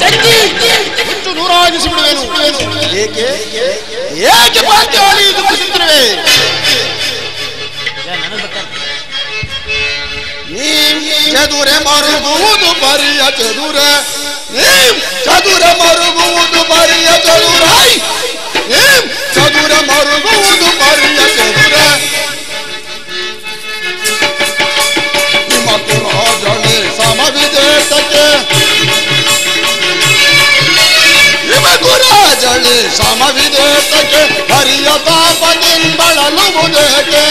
ಜಗ್ಗಿ ಹುಚ್ಚು ನೂರಾಗಿಸಿ ಬಿಡುವೆನು. ಏಕೆ ಏಕೆ ಪಾಂಚಾಲಿ ದುಃಖಿಸುತ್ತಿರುವೆ? ಚದುರೆ ಮರುಗುವುದು ಬರಿಯ ಚದುರ, ಚದುರ ಮರುಗುವುದು ಬರಿಯ ಚದುರ, ಚದುರ ಮರುಗುವುದು ಬರಿಯ ಚದುರ. ಮತ್ತು ರಾಜನೇ ಸಮವಿದೇಶಕ್ಕೆ, ನಿಮಗೂ ರಾಜನೇ ಸಮವಿದೇಶಕ್ಕೆ ಹರಿಯ ತಾಪದಿಂಬಳಲುವುದೇಕೆ,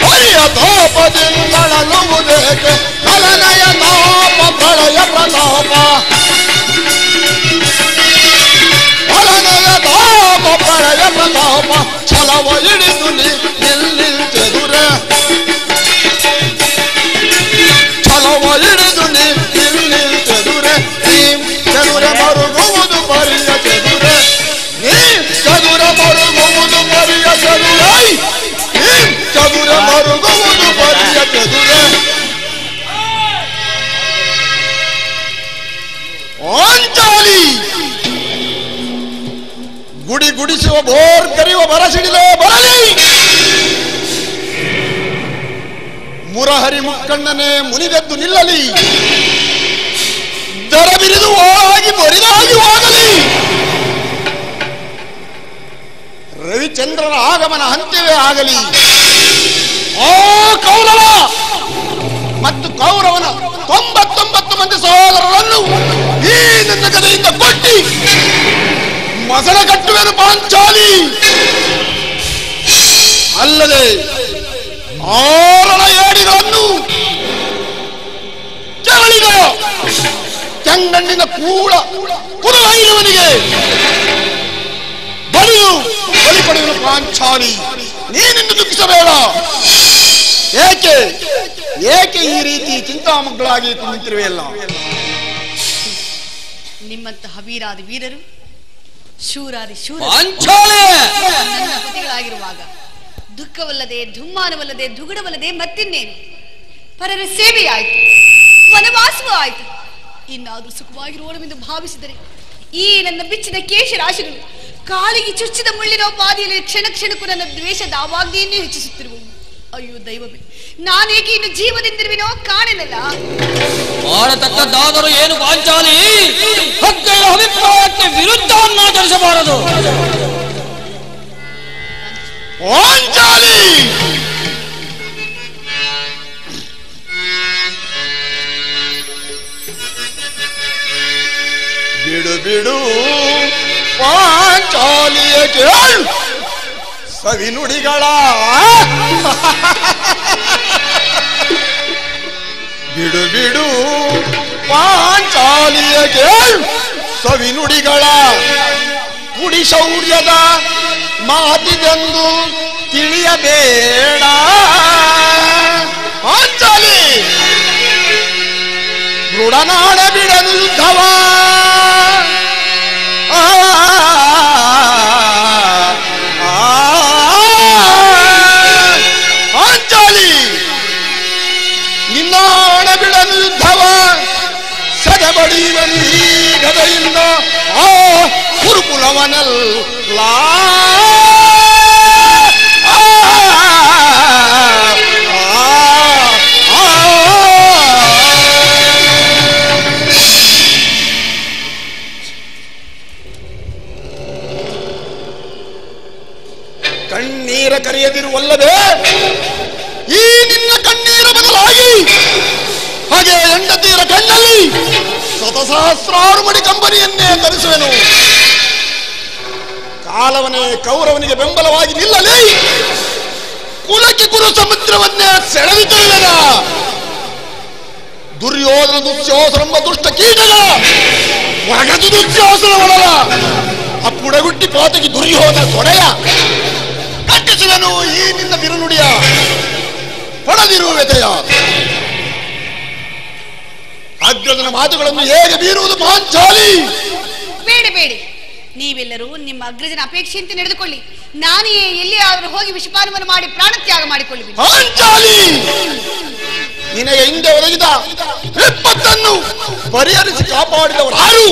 ಹರಿಯ ತಾಪದಿಂಬಳಲುವುದೇಕೆ, ಕಲನಯ ತಾಪ ಪ್ರಳಯ ಪ್ರತಾಪ, ಕಲನಯ ತಾಪ ಪ್ರಳಯ ಪ್ರತಾಪ, ಛಲವ ಹಿಡಿದು ನಿಲ್ಚೆದುರ, ಛಲವ ಹಿಡಿದು ನಿಲ್ಚೆದುರ. ಚದುರ ಮರುಗುವುದು ಬರಿಯ ಚದುರ, ಚದುರ ಮರುಗುವುದು ಬರಿಯ ಚದುರ, ಚದುರ ಮರುಗುವುದು ಬರಿಯ ಚದುರ. ಪಾಂಚಾಲಿ ಗುಡಿ ಗುಡಿಸುವ ಬೋರ್ ಕರೆಯುವ ಬರಸಿಡಿಲೇ ಬರಲಿ, ಮುರಹರಿ ಮುಕ್ಕಣ್ಣನೇ ಮುನಿದೆದ್ದು ನಿಲ್ಲಲಿ, ದರ ಬಿರಿದು ಹೋಗಿ ಬರಿದಾಗಿ ಹೋಗಲಿ, ರವಿಚಂದ್ರನ ಆಗಮನ ಅಂತ್ಯವೇ ಆಗಲಿ. ಆ ಕೌರವ ಮತ್ತು ಕೌರವನ 99 ಮಂದಿ ಸಹೋದರರನ್ನು ಈ ನನ್ನ ಗದೆಯಿಂದ ಕೊಟ್ಟಿ ಮಸಳ ಕಟ್ಟುವೆನು ಪಾಂಚಾಲಿ. ಅಲ್ಲದೆ ಆರಣ ಏಡಿಗಳನ್ನು ಕೆರಳಿದ ಚೆಂಗಣ್ಣಿನ ಕುರುವೈನವನಿಗೆ ಬಲಿ ಪಡೆಯುವ ಪಾಂಚಾಲಿ. ನೀನಿಂದು ದುಃಖಿಸಬೇಡ. ಏಕೆ ಏಕೆ ಈ ರೀತಿ ಚಿಂತಾಮಗ್ಗಳಾಗಿ ನಿಂತಿರುವೆಯಲ್ಲ? ನಿಮ್ಮಂತಹ ವೀರಾದಿ ವೀರರು, ಶೂರಾದಿ ಪತಿಗಳಾಗಿರುವಾಗ ದುಃಖವಲ್ಲದೆ, ದುಮ್ಮಾನವಲ್ಲದೆ, ದುಗುಡವಲ್ಲದೆ ಮತ್ತಿನ್ನೇನು? ಪರರ ಸೇವೆಯಾಯಿತು, ವನವಾಸವೂ ಆಯಿತು. ಇನ್ನಾದರೂ ಸುಖವಾಗಿರೋಣವೆಂದು ಭಾವಿಸಿದರೆ ಈ ನನ್ನ ಬಿಚ್ಚಿದ ಕೇಶರಾಶಿಗಳು ಕಾಲಿಗೆ ಚುಚ್ಚಿದ ಮುಳ್ಳಿನ ಬಾದಿಯಲ್ಲಿ ಕ್ಷಣ ಕ್ಷಣಕ್ಕೂ ನನ್ನ ದ್ವೇಷದ ಆವಾಗ್ನೆಯನ್ನೇ ಹೆಚ್ಚಿಸುತ್ತಿರುವವು. ಅಯ್ಯೋ ದೈವವೇ, ನಾನೇಕೆ ಇನ್ನು ಜೀವದಿಂದಿರುವೆನೋ ಕಾಣೆನಲ್ಲ. ಮಾಡತಕ್ಕದ್ದಾದರೂ ಏನು ಪಾಂಚಾಲಿ? ಹಗ್ಗದ ಅಭಿಪ್ರಾಯಕ್ಕೆ ವಿರುದ್ಧವನ್ನಾಚರಿಸಬಾರದು. ಪಾಂಚಾಲಿ ಬಿಡು ಬಿಡು ಪಾಂಚಾಲಿಯ ಕೇಳು ಸವಿನುಡಿಗಳ, ಬಿಡು ಬಿಡು ಪಾಂಚಾಲಿಯ ಕೇಳು ಸವಿನುಡಿಗಳ, ಕುಡಿ ಶೌರ್ಯದ ಮಾತಿದೆಂದು ತಿಳಿಯಬೇಡ. ಪಾಂಚಾಲಿ ಮೃಡನಾಡ ಬಿಡಲು ಯುದ್ಧವ, ಪಾಂಚಾಲಿ ನಿನ್ನಾಣ ಬಿಡಲು ಯುದ್ಧವ, ಸದಬಡಿಯುವನು ಈ ಗದೆಯಿಂದ ಆ ಕುರುಕುಲವನಲ್ಲ. ಕಣ್ಣೀರ ಕರೆಯದಿರುವಲ್ಲದೆ ಈ ನಿನ್ನ ಕಣ್ಣೀರ ಬದಲಾಗಿ ಹಾಗೆ ಹೆಂಡತಿಯರ ಕಣ್ಣಲ್ಲಿ ಶತಸಹಸ್ರಾರು ಮಡಿ ಕಂಬನಿಯನ್ನೇ ತರಿಸುವೆನು. ಕಾಲವನೇ ಕೌರವನಿಗೆ ಬೆಂಬಲವಾಗಿ ನಿಲ್ಲಲಿ, ಕುಲಕ್ಕೆ ಕುರು ಸಮುದ್ರವನ್ನೇ ಸೆಳೆದಿಕೊಳ್ಳದ ದುರ್ಯೋಧನ ದುಶ್ಯಾಸನೆಂಬ ದುಷ್ಟ ಕೀಟಗ ಒಗದು ದುಶ್ಯಾಸನ ಒಳಗ ಅಪ್ಪುಡಗುಟ್ಟಿ ಪಾತಗಿ ದುರ್ಯೋಧನ ತೊಡೆಯ ಕಟ್ಟಿಸಿದನು ಈ ನಿನ್ನ ಬಿರುನುಡಿಯ ಪಡೆದಿರುವ ವ್ಯತೆಯ. ಅಗ್ರಜನ ಮಾತುಗಳನ್ನು ಹೇಗೆ ಬೀರುವುದು ಪಾಂಚಾಲಿ? ಬೇಡ ಬೇಡ, ನೀವೆಲ್ಲರೂ ನಿಮ್ಮ ಅಗ್ರಜನ ಅಪೇಕ್ಷೆಯಂತೆ ನಡೆದುಕೊಳ್ಳಿ. ನಾನೇ ಎಲ್ಲಿಯಾದರೂ ಹೋಗಿ ವಿಷಪಾನವನ್ನು ಮಾಡಿ ಪ್ರಾಣತ್ಯಾಗ ಮಾಡಿಕೊಳ್ಳಿ. ಪಾಂಚಾಲಿ ನಿನಗೆ ಹಿಂದೆ ಒದಗಿದ ವಿಪತ್ತನ್ನು ಪರಿಹರಿಸಿ ಕಾಪಾಡಿದವರು ಯಾರು?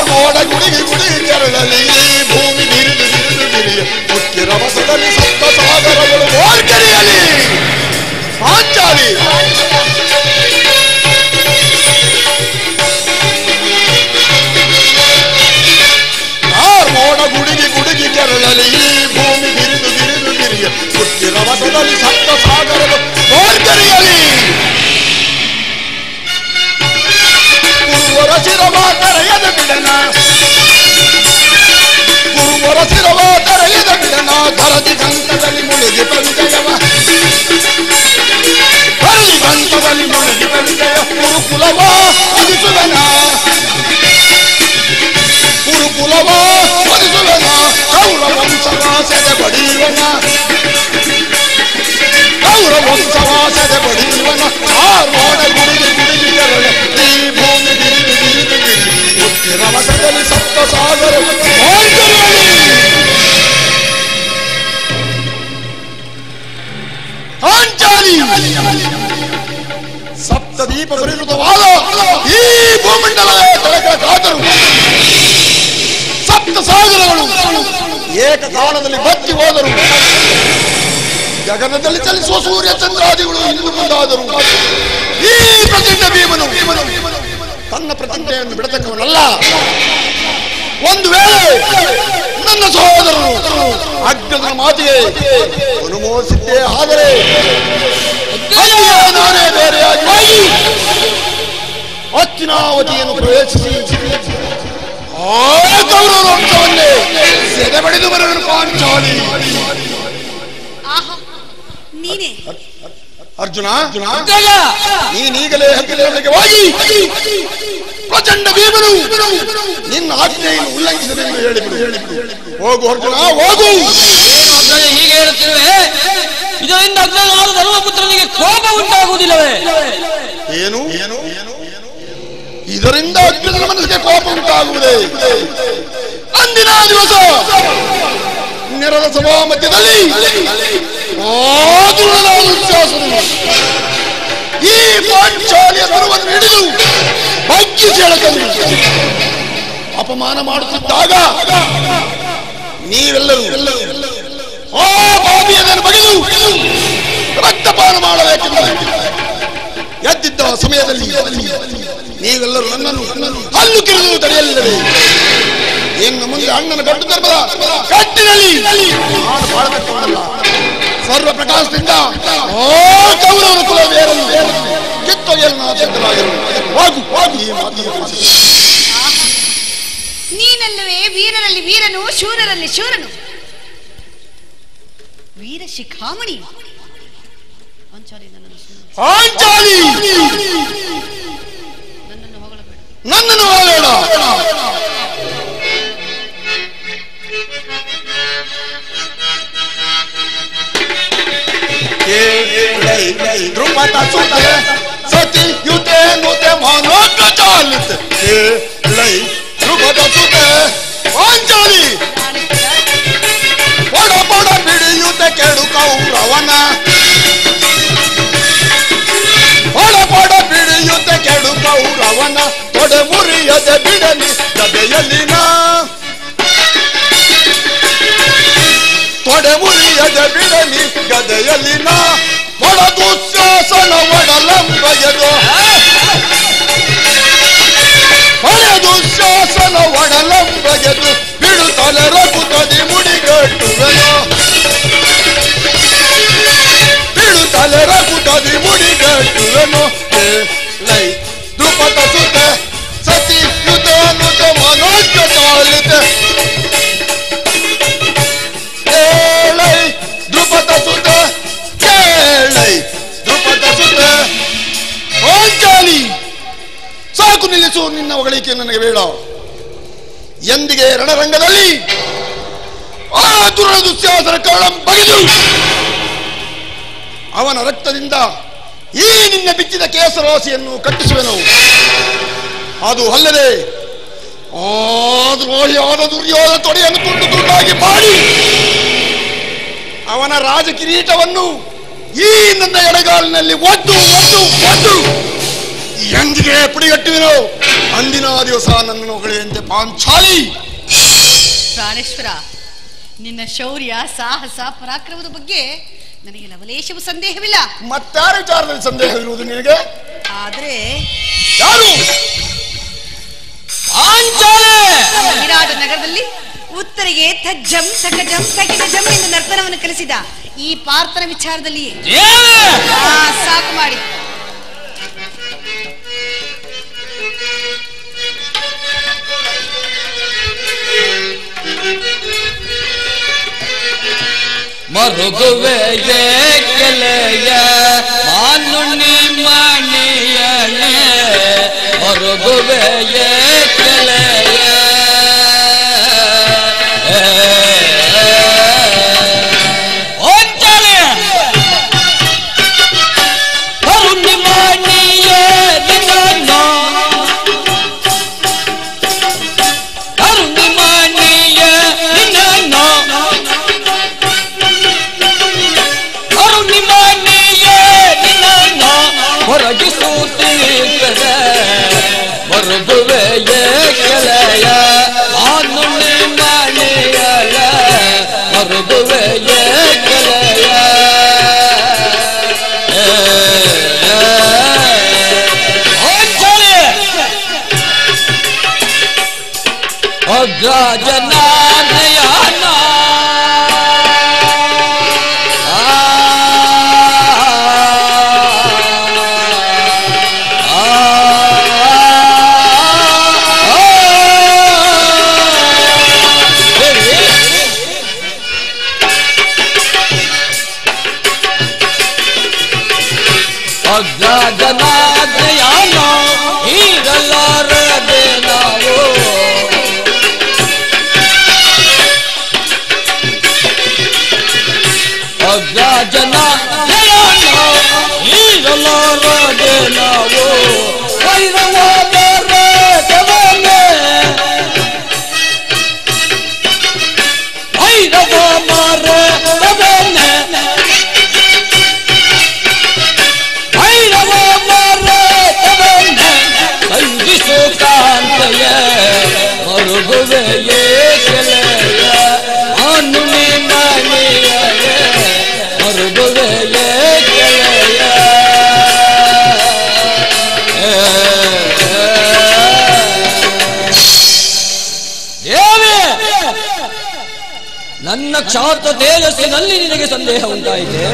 ಮೋಡ ಗುಡಿಗೆ ಗುಡಿಗೆ ಕೆರಳಲಿ ಭೂಮಿ ಬಿರಿದು ಬಿರಿದು ಬಿರಿಯ ಮುಖ್ಯ ರಭಸದಲ್ಲಿ ಸಪ್ತ ಸಾಗರಗಳು ಓರ್ಗರಿಯಲಿ ಪಾಂಚಾಲಿ ಮೋಡ ಗುಡಿಗೆ ಗುಡಿಗೆ ಕೆರಳಲಿ ಭೂಮಿ ಬಿರಿದು ಬಿರಿದು ಬಿರಿಯ ಮುಖ್ಯ ರಭಸದಲ್ಲಿ ಸಪ್ತ ಸಾಗರಗಳು ಓರ್ಗರಿಯಲಿ ಗುರುವರ ಶಿರವ ಕರೆಯದ ಬಿಡನ ಗುರುವರ ಶಿರವ ಕರೆಯದ ಬಿಡನ ಧರತಿ ಗಂಟದಲ್ಲಿ ಮುಳುಗಿ ಪರಿಚಯವ ಧರತಿ ಗಂಟದಲ್ಲಿ ಮುಳುಗಿ ಪರಿಚಯ ಗುರುಕುಲವ ಒದಿಸುವನ ಗುರುಕುಲವ ಒದಿಸುವನ ಕೌರ ವಂಶವ ಸೆದೆ ಬಡಿಯುವನ ಕೌರ ವಂಶವ ಸೆದೆ ಬಡಿಯುವನ ಮೋಡ ಗುಡಿಗೆ ಗುಡಿಗೆ ಕೆರಳ ಈ ಭೂಮಿ ಬಿರಿದು ಬಿರಿದು ಬಿರಿ ಮುಖ್ಯ ರಭಸದಲ್ಲಿ ಸಪ್ತ ಸಾಗರ ಪಾಂಚಾಲಿ ಸಪ್ತ ದೀಪ ಪರಿವೃತವಾದ ಈ ಭೂಮಂಡಲವೇ ತಳಕಾದರು ಸಪ್ತ ಸಾಗರಗಳು ಏಕಕಾಲದಲ್ಲಿ ಬತ್ತಿ ಹೋದರು ಗಗನದಲ್ಲಿ ಚಲಿಸುವ ಸೂರ್ಯ ಚಂದ್ರಾದಿಗಳು ಇಂದು ಮುಂದಾದರು ಈ ಪ್ರಚಂಡ ಭೀಮನು ತನ್ನ ಪ್ರತಿಜ್ಞೆಯನ್ನು ಬಿಡತಕ್ಕವನಲ್ಲ. ಒಂದು ವೇಳೆ ನನ್ನ ಸಹೋದರನು ಅಗ್ಗದ ಮಾತಿಗೆ ಅನುಮೋದಿಸಿದ್ದೇ ಆದರೆ ನಾನೇ ಬೇರೆಯಾಗಿ ಹಸ್ತಿನಾವತಿಯನ್ನು ಪ್ರವೇಶಿಸಿ ಕೌರವ ವಂಶವನ್ನೇ ಸೆದೆ ಬಡಿದು ಬರುವನು ಪಾಂಚಾಲಿ. ಅರ್ಜುನ, ನೀನೀಗಲೇ ಹತ್ತಿರಕ್ಕೆ ಹೋಗಿ ಪ್ರಚಂಡ ಭೀಮನು ನಿನ್ನ ಆಜ್ಞೆಯನ್ನು ಉಲ್ಲಂಘಿಸಲೆಂದು ಹೇಳಿಬಿಡು. ಹೋಗು ಅರ್ಜುನ, ಹೋಗು. ಹೀಗೆ ಹೇಳುತ್ತಿರುವೆ, ಇದರಿಂದ ಅಗ್ರನಾದ ಧರ್ಮಪುತ್ರನಿಗೆ ಕೋಪ ಉಂಟಾಗುವುದಿಲ್ಲವೇ? ಏನು ಇದರಿಂದ ಅಗ್ರನ ಮನಸ್ಸಿಗೆ ಕೋಪ ಉಂಟಾಗುವುದೇ? ಅಂದಿನ ದಿವಸ ನೆರದ ಸಭಾ ಮಧ್ಯದಲ್ಲಿ ಈ ಪಾಂಚಾಲಿಯ ಗುರುವನ್ನು ಹಿಡಿದು ಬಗ್ಗಿಸಿ ಹೇಳಕಂದು ಅಪಮಾನ ಮಾಡುತ್ತಿದ್ದಾಗ ನೀವೆಲ್ಲರೂ ಆ ಬಾಬಿಯನ್ನು ಬಗೆದು ರಕ್ತಪಾನ ಮಾಡಬೇಕೆಂದು ಎದ್ದಿದ್ದ ಸಮಯದಲ್ಲಿ ನೀವೆಲ್ಲರೂ ನನ್ನನ್ನು ಹಲ್ಲು ಕಿರಿದು ತಡೆಯಲಿಲ್ಲವೇ? ಇನ್ನು ಮುಂದೆ ಅಣ್ಣನ ಗಟ್ಟು ಧರ್ಮದ ಕಟ್ಟಿನಲ್ಲಿ ನಾನು ಬಾಳತಕ್ಕವನಲ್ಲ. ಸರ್ವ ಪ್ರಕಾಶದಿಂದ ಕೌರವನ ಕುಲ ಬೇರನ್ನು ಕಿತ್ತೊಗೆಯಲು ನಾವು ಸಿದ್ಧರಾಗಿರು. ಈ ಮಾತಿಗೆ ನೀನಲ್ಲವೇ ವೀರರಲ್ಲಿ ವೀರನು, ಶೂರರಲ್ಲಿ ಶೂರನು, ವೀರ ಶಿಖಾಮಣಿ ಪಾಂಚಾಲಿ. ನನ್ನನ್ನು ಹೊಗಳಬೇಡ. ಧ್ರುಪದ ಸುತೆ ಸತಿ ಯುತೆ ನುತೆ ಮನೋಜ್ಞ ಚಾಲಿತ ಧ್ರುಪದ ಸುತೆ ಪಾಂಚಾಲಿ ಪಡ ಪಡ ಬಿಡಿಯುತ್ತೆ ಕೆಡು ಕೌರವನ ಪಡ ಪಡ ಬಿಡಿಯುತ್ತೆ ಕೆಡು ಕೌರವನ ತೊಡೆ ಮುರಿಯದೆ ಬಿಡಲಿ ಗದೆಯಲ್ಲಿನ ತೊಡೆ ಮುರಿಯದೆ ಬಿಡಲಿ ಗದೆಯಲ್ಲಿನ ಒಳ ದುಶ್ಯಾಸನ ಒಡಲಂಬಗೆದು ಒಳ ದುಶ್ಯಾಸನ ಒಡಲಂಬಗೆದು ಬಿಡುತ್ತಲೆ ರಘುತದಿ ಮುಡಿಗಟ್ಟುವೆನು ಬಿಡುತ್ತಲೆ ರಘುತದಿ ಮುಡಿಗಟ್ಟುವೆನು ಲೈ ದ್ರುಪದ ಸುತೆ ಸತಿ ಯುತ ನುತ ಮನೋಜ್ಞ ಚಾಲಿತೆ ಲೈ ದ್ರುಪದ ಸುತೆ ದ್ರುಪದ ಸುತೆ ಪಾಂಚಾಲಿ. ಸಾಕು ನಿಲ್ಲಿಸು ನಿನ್ನ ಹೊಗಳಿಕೆ ನನಗೆ ಬೇಡ. ಎಂದಿಗೆ ರಣರಂಗದಲ್ಲಿ ಆ ದುಶ್ಯಾಸನ ಕರಳ ಬಗೆದು ಅವನ ರಕ್ತದಿಂದ ಈ ನಿನ್ನ ಬಿಚ್ಚಿದ ಕೇಸರಾಶಿಯನ್ನು ಕಟ್ಟಿಸುವೆನು. ಅದು ಅಲ್ಲದೆ ಆ ದ್ರೋಹಿಯಾದ ದುರ್ಯೋಧನ ತೊಡೆಯನ್ನು ತುಂಡು ತುಂಡಾಗಿ ಮಾಡಿ ಅವನ ರಾಜ ಕಿರೀಟವನ್ನು ಈ ನನ್ನ ಎಡಗಾಲಿನಲ್ಲಿ ಒದ್ದು ಒದ್ದು ಒದ್ದು ಎಂದಿಗೆ ಪುಡಿಗಟ್ಟುವಿನೋ ಅಂದಿನ ದಿವಸ ನನ್ನನ್ನು ಹೊಳೆಯಂತೆ ಪಾಂಚಾಲಿ. ಪ್ರಾಣೇಶ್ವರ, ನಿನ್ನ ಶೌರ್ಯ, ಸಾಹಸ, ಪರಾಕ್ರಮದ ಬಗ್ಗೆ ನನಗೆ ಲವಲೇಶವೂ ಸಂದೇಹವಿಲ್ಲ. ಮತ್ತಾರ ವಿಚಾರದಲ್ಲಿ ಸಂದೇಹವಿರುವುದು ನಿನಗೆ? ಆದ್ರೆ ಯಾರು? ವಿರಾಟ ನಗರದಲ್ಲಿ ಉತ್ತರಿಗೆ ತಜ್ಜಂ ತಕಜಂ ತಕಿಟಜಂ ಎಂದು ನರ್ತನವನ್ನು ಕಲಿಸಿದ ಈ ಪಾರ್ಥನ ವಿಚಾರದಲ್ಲಿ ಸಾಕು ಮಾಡಿ. ಮರುಗುವೆಯೇ ಕೆಲೆಯ ಮಾನುನಿ ಮಣಿಯನೆ ಮರುಗುವೆಯೇ ಕೆಲೆಯ ಮರುಗುವೆಯೇ ಕೆಲೆಯ ಮಾನುನಿ ಮಣಿಯಲ ಮರುಗುವೆಯೇ ಕೆಲೆಯ ಅಗ್ರಜನಾನಯನ ಅಗ್ರಜನಾನಯನ ಈಗಲಾರದೆ ನಾವು ಅಗ್ರಜನಾನಯನ ಈಗಲಾರದೆ ನಾವು ಮರುಗುವೆಯೇ ಕೆಲೆಯ ಮಾನುನಿ ಮಣಿಯಲೆ ಮರುಗುವೆಯೇ ಕೆಲೆಯ ದೇವಿ, ನನ್ನ ಕ್ಷಾತ್ರ ತೇಜಸ್ಸಿನಲ್ಲಿ ನಿನಗೆ ಸಂದೇಹ ಉಂಟಾಯಿತೆ.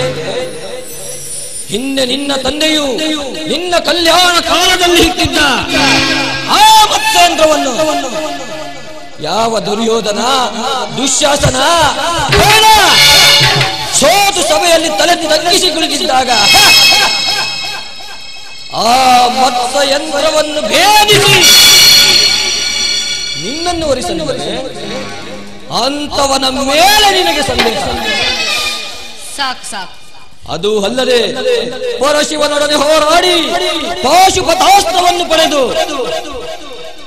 ಹಿಂದೆ ನಿನ್ನ ತಂದೆಯು ನಿನ್ನ ಕಲ್ಯಾಣ ಕಾಲದಲ್ಲಿ ಇಟ್ಟಿದ್ದ ಆ ಮತ್ಸ್ಯಂತ್ರವನ್ನು ಯಾವ ದುರ್ಯೋಧನ ದುಶ್ಯಾಸನ ಸೋತು ಸಭೆಯಲ್ಲಿ ತಲೆ ತಗ್ಗಿಸಿ ಕುಳಿತಿದ್ದಾಗ ಆ ಮತ್ಸ್ಯಯಂತ್ರವನ್ನು ಭೇದಿಸಿ ನಿನ್ನನ್ನು ಒರಿಸಲಿದೆ. ಅಂತವನ ಮೇಲೆ ನಿನಗೆ ಸಂದೇಹ. ಸಾಕು ಸಾಕು. ಅದು ಅಲ್ಲದೆ ಪರಶಿವನೊಡನೆ ಹೋರಾಡಿ ಪಾಶುಪತಾಸ್ತ್ರವನ್ನು ಪಡೆದು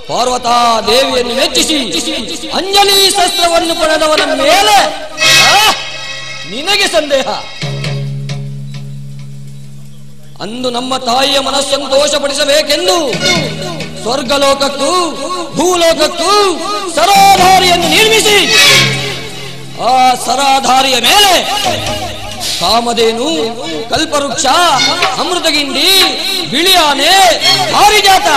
ಪಾರ್ವತಾ ದೇವಿಯನ್ನು ಮೆಚ್ಚಿಸಿ ಅಂಜಲಿ ಶಸ್ತ್ರವನ್ನು ಪಡೆದವನ ಮೇಲೆ ನಿನಗೆ ಸಂದೇಹ. ಅಂದು ನಮ್ಮ ತಾಯಿಯ ಮನಸ್ಸಂತೋಷಪಡಿಸಬೇಕೆಂದು ಸ್ವರ್ಗಲೋಕಕ್ಕೂ ಭೂಲೋಕಕ್ಕೂ ಸರಾಧಾರಿಯನ್ನು ನಿರ್ಮಿಸಿ ಆ ಸರಾಧಾರಿಯ ಮೇಲೆ ಕಾಮಧೇನು, ಕಲ್ಪವೃಕ್ಷ, ಅಮೃತಗಿಂಡಿ, ಬಿಳಿಯಾನೆ, ಪಾರಿಜಾತ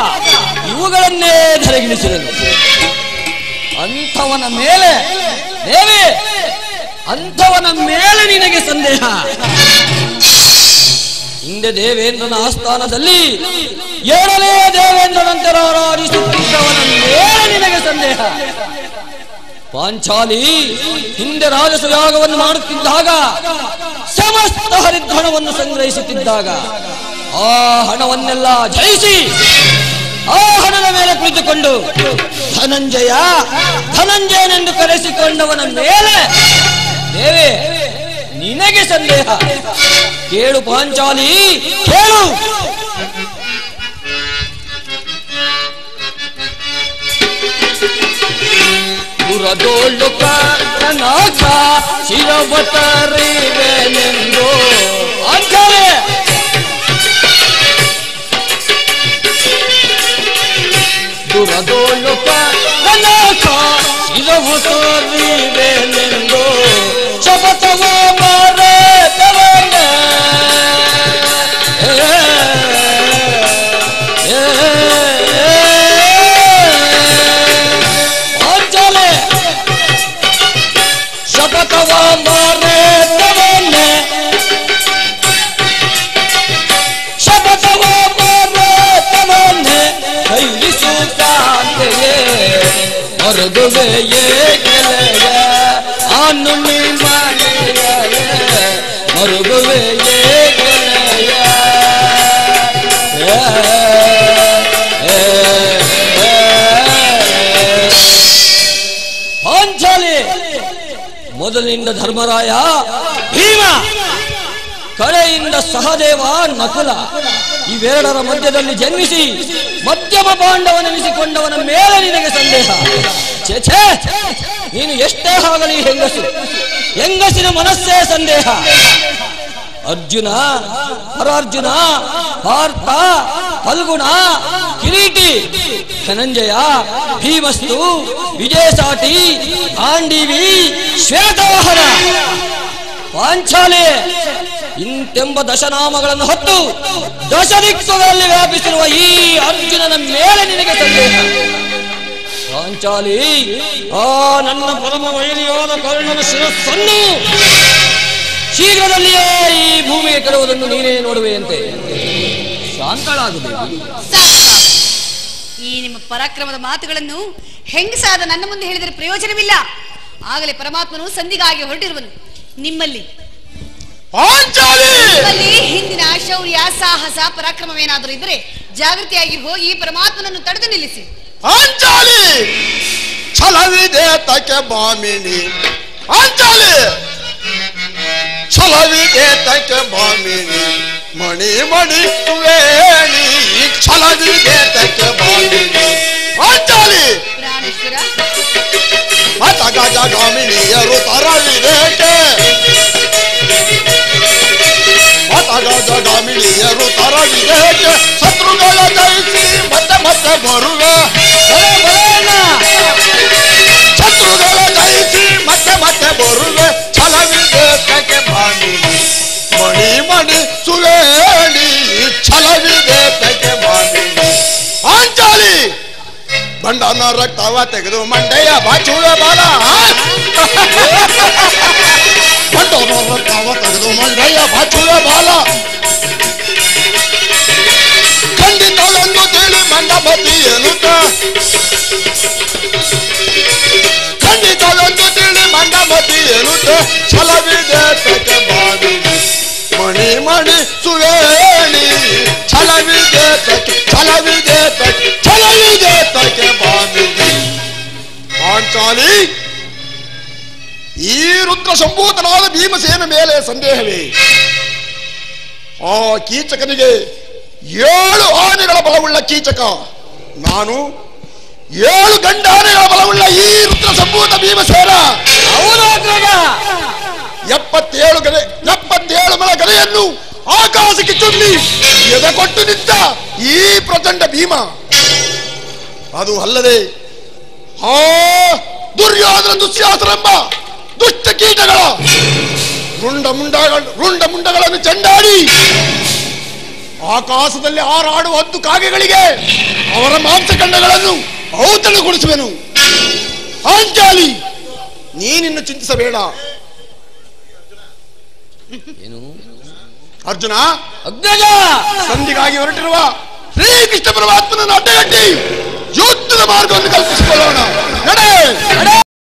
ಇವುಗಳನ್ನೇ ಧರೆಗಿಳಿಸಿದನು. ಅಂಥವನ ಮೇಲೆ ದೇವಿ, ಅಂಥವನ ಮೇಲೆ ನಿನಗೆ ಸಂದೇಹ. ಹಿಂದೆ ದೇವೇಂದ್ರನ ಆಸ್ಥಾನದಲ್ಲಿ 7ನೇ ದೇವೇಂದ್ರನಂತೆ ಆರಾಧಿಸುತ್ತಿದ್ದವನ ಮೇಲೆ ನಿನಗೆ ಸಂದೇಹ. ಪಾಂಚಾಲಿ ಹಿಂದೆ ರಾಜಸಯಾಗವನ್ನು ಮಾಡುತ್ತಿದ್ದಾಗ ಸಮಸ್ತ ಹರಿದ್ಧಣವನ್ನು ಸಂಗ್ರಹಿಸುತ್ತಿದ್ದಾಗ ಆ ಹಣವನ್ನೆಲ್ಲ ಜಯಿಸಿ ಆ ಹಣದ ಮೇಲೆ ಕುಳಿತುಕೊಂಡು ಧನಂಜಯ ಧನಂಜಯನೆಂದು ಕರೆಸಿಕೊಂಡವನ ಮೇಲೆ ದೇವಿ ನಿನಗೆ ಸಂದೇಹ. ಕೇಳು ಪಾಂಚಾಲಿ, ಕೇಳು. ದುರದೋಳು ಕನಕ ಶಿರವತರಿವೆನೆಂದು ಅಂತಾರೆ. ದುರದೋಳು ಕನಕ ಶಿರವತರಿವೆನೆಂದು ಶಪಥವ ಮರೆತವನ ಅಂಜಲೆ ಶಪಥವ ಮರೆತವನ ಶಪಥವ ಮರೆತವನ ಕೈಲಿಸುತ್ತಾಂತೆಯೇ ಮರುಗುವೆಯೇ ಗೆಳೆಯ ಆನುನಿ ಮನೆಯ ಮರುಗುವೆಯೇ ಗೆಳೆಯ ಪಾಂಚಾಲಿ ಮೊದಲಿನಿಂದ ಧರ್ಮರಾಯ ಭೀಮ, ಕಡೆಯಿಂದ ಸಹದೇವ ನಕುಲ, ಇವೆರಡರ ಮಧ್ಯದಲ್ಲಿ ಜನ್ಮಿಸಿ ಮಧ್ಯಮ ಪಾಂಡವನೆನಿಸಿಕೊಂಡವನ ಮೇಲೆ ನಿನಗೆ ಸಂದೇಹ? ಛೇ, ನೀನು ಎಷ್ಟೇ ಆಗಲಿ ಹೆಂಗಸು, ಹೆಂಗಸಿನ ಮನಸ್ಸೇ ಸಂದೇಹ. ಅರ್ಜುನ, ಪರಾರ್ಜುನ, ಪಾರ್ಥ, ಫಲ್ಗುಣ, ಕಿರೀಟಿ, ಧನಂಜಯ, ಭೀಮಸ್ತು, ವಿಜಯಸಾಟಿ, ಗಾಂಡೀವಿ, ಶ್ವೇತವಾಹನ, ಪಾಂಚಾಲಿ ಇಂತೆಂಬ ದಶನಾಮಗಳನ್ನು ಹೊತ್ತು ದಶ ದಿಕ್ಕುಗಳಲ್ಲಿ ವ್ಯಾಪಿಸಿರುವ ಈ ಅರ್ಜುನನ ಮೇಲೆ ನಿನಗೆ ಸಂದೇಹ? ಪಾಂಚಾಲಿ, ಆ ನನ್ನ ಪರಮ ವೈರಿಯಾದ ಕರ್ಣನ ಶಿರಸ್ಸನ್ನು ಶೀಘ್ರದಲ್ಲಿಯೇ ಈ ಭೂಮಿಗೆ ಕೆಡುವುದನ್ನು ನೀನೇ ನೋಡುವೆಯಂತೆ. ಶಾಂತಳಾಗಬೇಕು. ಈ ನಿಮ್ಮ ಪರಾಕ್ರಮದ ಮಾತುಗಳನ್ನು ಹೆಂಗಸಾದ ನನ್ನ ಮುಂದೆ ಹೇಳಿದರೆ ಪ್ರಯೋಜನವಿಲ್ಲ. ಆಗಲೇ ಪರಮಾತ್ಮನು ಸಂಧಿಗಾಗಿ ಹೊರಟಿರುವನು. ನಿಮ್ಮಲ್ಲಿ ಹಿಂದಿನ ಶೌರ್ಯ, ಸಾಹಸ, ಪರಾಕ್ರಮವೇನಾದರೂ ಇದ್ದರೆ ಜಾಗೃತಿಯಾಗಿ ಹೋಗಿ ಪರಮಾತ್ಮನನ್ನು ತಡೆದು ನಿಲ್ಲಿಸಿ. ಪಾಂಚಾಲಿ ಛಲವಿದೆ ತಕ್ಕೆ ಬಾಮಿನಿ, ಪಾಂಚಾಲಿ ಛಲವಿದೆ ತಕ್ಕೆ ಬಾಮಿನಿ, ಮಣಿ ಮಣಿ ವೇಣಿ ಛಲವಿದೆ ತಕ್ಕೆ ಬಾಮಿನಿ. ಪಾಂಚಾಲಿ ಪ್ರಾಣೇಶ್ವರ ಮತ ಗಜ ಗಾಮಿನಿಯರು ತರವಿದೇಕೆ, ಮತ ಗಜ ಗಾಮಿನಿಯರು ತರವಿದೇಕೆ, ಶತ್ರುಗಳ ಜಯಿಸಿ ಮತ್ತೆ ಮತ್ತೆ ಬರುವೆ, ಶತ್ರುಗಳ ಜಯಿಸಿ ಮತ್ತೆ ಮತ್ತೆ ಬರುವೆ, ಛಲವಿದೆ ತಕ್ಕೆ ಬಾಮಿನಿ, ಮಣಿ ಮಣಿ ಸುವೇಣಿ ಛಲವಿದೆ ತಕ್ಕೆ ಬಾಮಿನಿ. ಪಾಂಚಾಲಿ ಬಂಡನ ರಕ್ತವ ತೆಗೆದು ಮಂಡೆಯ ಬಾಚುವೆ ಬಾಲ, ಬಂಡನ ರಕ್ತವ ತೆಗೆದು ಮಂಡೆಯ ಬಾಚುವೆ ಬಾಲ, ಖಂಡಿತವೆಂದು ತಿಳಿ ಮಂಡಮತಿ ಎನ್ನುತ್ತ, ಖಂಡಿತವೆಂದು ತಿಳಿ ಮಂಡಮತಿ ಎನ್ನುತ್ತ, ಛಲವಿದೆ ತಕ್ಕೆ ಬಾಮಿನಿ, ಮಣಿ ಮಣಿ ಸುವೇಣಿ ಛಲವಿದೆ ತಕ್ಕೆ, ಛಲವಿದೆ ತಕ್ಕೆ, ಛಲವಿದೆ ತಕ್ಕೆ ಬಾಮಿನಿ. ಪಾಂಚಾಲಿ ಈ ರುದ್ರ ಸಂಭೂತನಾದ ಭೀಮಸೇನ ಮೇಲೆ ಸಂದೇಹವೇ? ಆ ಕೀಚಕನಿಗೆ 7 ಆನೆಗಳ ಬಲವುಳ್ಳ ಕೀಚಕ, ನಾನು 7 ಗಂಡ ಆನೆಗಳ ಬಲವುಳ್ಳ ಈ ರುದ್ರ ಸಂಭೂತ ಭೀಮಸೇನ. 77 ಮಲ ಗಲೆಯನ್ನು ಆಕಾಶಕ್ಕೆ ಚುಲ್ಲಿ ಎದೆ ಕೊಟ್ಟು ನಿಂತ ಈ ಪ್ರಚಂಡ ಭೀಮ. ಅದು ಅಲ್ಲದೆ ಆ ದುರ್ಯೋಧನ ದುಶ್ಯಾಸನೆಂಬ ದುಷ್ಟ ಕೀಟಗಳ ರುಂಡ ಮುಂಡಗಳನ್ನು ಚೆಂಡಾಡಿ ಆಕಾಶದಲ್ಲಿ ಹಾರಾಡುವ 10 ಕಾಗೆಗಳಿಗೆ ಅವರ ಮಾಂಸಖಂಡಗಳನ್ನು ಔತಣಗೊಳಿಸುವೆನು. ಪಾಂಚಾಲಿ ನೀನಿನ್ನು ಚಿಂತಿಸಬೇಡ. ಏನು ಅರ್ಜುನ, ಅಗ್ರಜ ಸಂಧಿಗಾಗಿ ಹೊರಟಿರುವ ಶ್ರೀಕೃಷ್ಣ ಪರಮಾತ್ಮನನ್ನು ಅಡ್ಡಗಟ್ಟಿ ಯುದ್ಧದ ಮಾರ್ಗವನ್ನು ಕಲ್ಪಿಸಿಕೊಳ್ಳೋಣ. ನಡೆ.